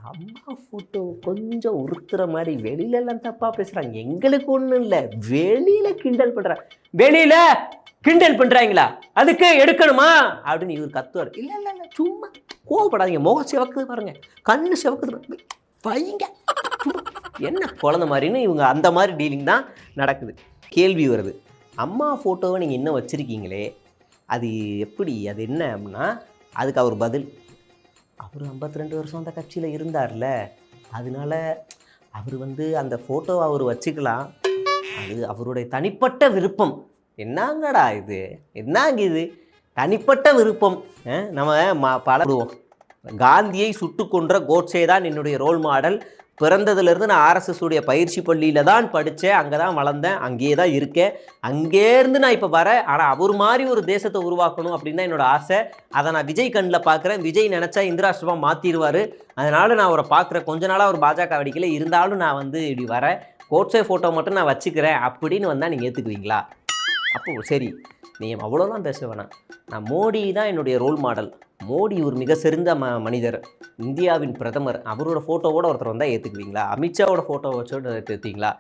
அம்மா ஃபோட்டோ கொஞ்சம் உறுத்துற மாதிரி வெளியிலலாம் தப்பாக பேசுகிறாங்க. எங்களுக்கு ஒன்றும் இல்லை, வெளியில் கிண்டல் பண்ணுறாங்க. வெளியில் கிண்டல் பண்ணுறாங்களா, அதுக்கு எடுக்கணுமா அப்படின்னு இவர் கத்துவார். இல்லை இல்லை இல்லை, சும்மா கோவப்படாதீங்க. முகம் சிவக்குது பாருங்க, கண்ணு சிவக்குது வைங்க, என்ன குழந்த மாதிரின்னு இவங்க அந்த மாதிரி டீலிங் தான் நடக்குது. கேள்வி வருது, அம்மா ஃபோட்டோவை நீங்கள் இன்னும் வச்சுருக்கீங்களே, அது எப்படி, அது என்ன அப்படின்னா, அதுக்கு அவர் பதில், அவர் 52 வருஷம் அந்த கட்சியில் இருந்தார்ல, அதனால அவர் அந்த ஃபோட்டோவை அவர் வச்சுக்கலாம், அது அவருடைய தனிப்பட்ட விருப்பம். என்னங்கடா இது, என்னங்க இது தனிப்பட்ட விருப்பம்? நம்ம பலடுவோம். காந்தியை சுட்டு கொன்ற கோட்சே தான் என்னுடைய ரோல் மாடல். பிறந்ததுலேருந்து நான் ஆர்எஸ்எஸ் உடைய பயிற்சி பள்ளியில் தான் படித்தேன், அங்கே தான் வளர்ந்தேன், அங்கேயே தான் இருக்கேன். அங்கேருந்து நான் இப்போ வரேன். ஆனால் அவர் மாதிரி ஒரு தேசத்தை உருவாக்கணும் அப்படின்னு தான் என்னோடய ஆசை. அதை நான் விஜய் கண்ணில் பார்க்குறேன். விஜய் நினச்சா இந்திராஷ்டிரமாக மாற்றிடுவார். அதனால் நான் அவரை பார்க்குறேன். கொஞ்ச நாளாக அவர் பாஜக வெடிக்கல, இருந்தாலும் நான் இப்படி வரேன், கோட்சே ஃபோட்டோ மட்டும் நான் வச்சுக்கிறேன் அப்படின்னு வந்தால் நீங்கள் ஏற்றுக்குவீங்களா? அப்போ சரி, நீங்கள் அவ்வளோதான் பேச வேணாம். நான் மோடி தான் என்னுடைய ரோல் மாடல். மோடி ஒரு மிக சிறந்த மனிதர், இந்தியாவின் பிரதமர், அவரோட ஃபோட்டோவோட ஒருத்தர் வந்தால் ஏற்றுக்குவீங்களா? அமித்ஷாவோட ஃபோட்டோ வச்சோட ஏற்றுக்குவீங்களா?